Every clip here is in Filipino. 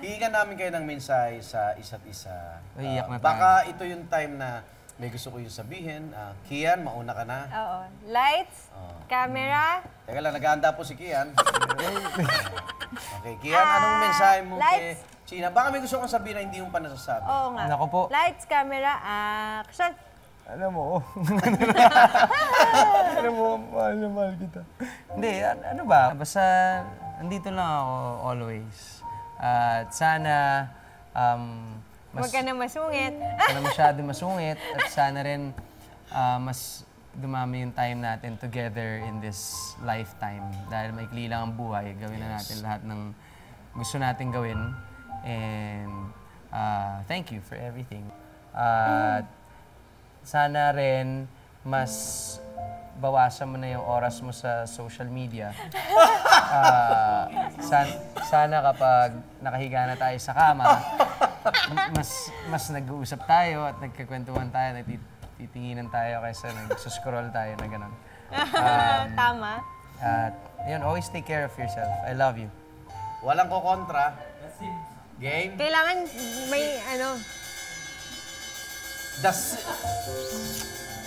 Hihingan namin kayo ng mensahe sa isa't isa. Iiyak na tayo. Baka ito yung time na may gusto ko yung sabihin. Kian, mauna ka na. Oo. Lights, camera. Teka lang, naghahanda po si Kian. Okay, Kian, anong mensahe mo kay China? Baka may gusto kong sabihin na hindi mo pa nasasabi. Oo nga. Naku po. Lights, camera, action! Alam mo, alam mo, mahal na mahal kita. Hindi, ano ba? Basta, andito lang ako always. At sana, Huwag ka na masungit. Wala masyado masungit at sana rin mas dumami yung time natin together in this lifetime. Dahil maikli lang ang buhay, gawin na natin lahat ng gusto natin gawin. And thank you for everything. At sana rin mas bawasan mo na yung oras mo sa social media. Sana kapag nakahiga na tayo sa kama, mas nag-uusap tayo at nagkakwentuhan tayo, nagtitinginan tayo kaysa nag-scroll tayo na gano'n. Tama. At yun, always take care of yourself. I love you. Walang kukontra. Game. Kailangan may ano.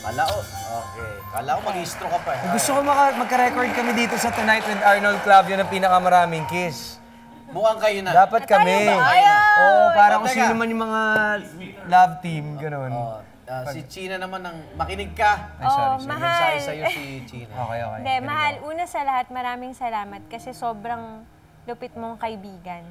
Kalao. Okay. Kalao, mag-istro ka pa eh. Gusto ko magka-record kami dito sa Tonight with Arnold Club, yun ang pinakamaraming kiss. Mukhang kayo na. Dapat kami. Ayaw! Oo, parang kung Teka. sino man yung mga love team, gano'n. Si China naman ang makinig ka. Ay, sorry. May Mahal. mensahe sa'yo si China. Okay. Hindi, mahal. Una sa lahat, maraming salamat kasi sobrang lupit mong kaibigan.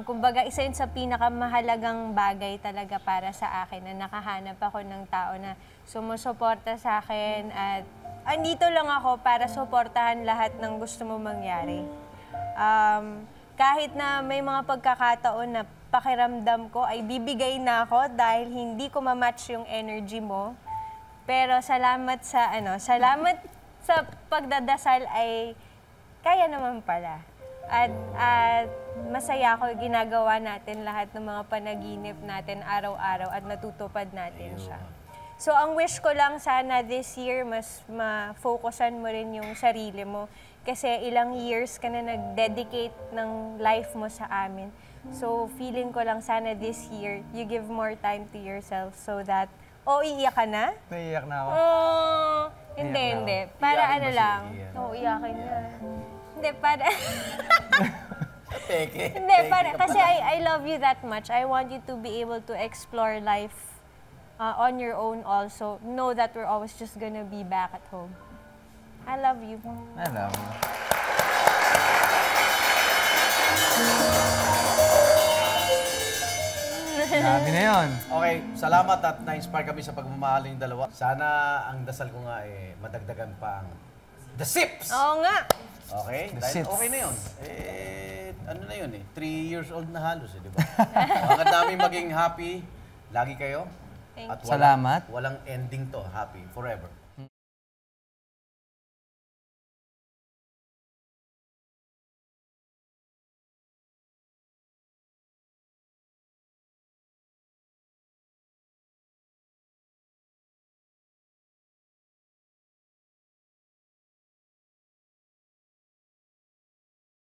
Kumbaga, isa yun sa pinakamahalagang bagay talaga para sa akin na nakahanap ako ng tao na sumusuporta sa akin at andito lang ako para suportahan lahat ng gusto mo mangyari. Kahit na may mga pagkakataon na pakiramdam ko ay bibigay na ako dahil hindi ko ma-match yung energy mo. Pero salamat sa pagdadasal ay kaya naman pala. At masaya ako ginagawa natin lahat ng mga panaginip natin araw-araw at natutupad natin siya. So ang wish ko lang sana this year mas ma-focusan mo rin yung sarili mo kasi ilang years ka na nag-dedicate ng life mo sa amin. So feeling ko lang sana this year you give more time to yourself so that iiyak ka na? Naiiyak na ako. Hindi. Para ano lang. Iyakin na. Hindi, para... Hindi, kasi I love you that much. I want you to be able to explore life on your own also. Know that we're always just gonna be back at home. I love you. I love you. Grabe na yun. Okay, salamat at na-inspire kami sa pagmamahal ng dalawa. Sana ang dasal ko nga madagdagan pa ang The Sips! Oo nga. Okay? The Dahil Sips. okay na yun. Ano na yun 3 years old na halos di ba? Ang dami maging happy. Lagi kayo. Thank At Salamat. Walang ending to. Happy forever.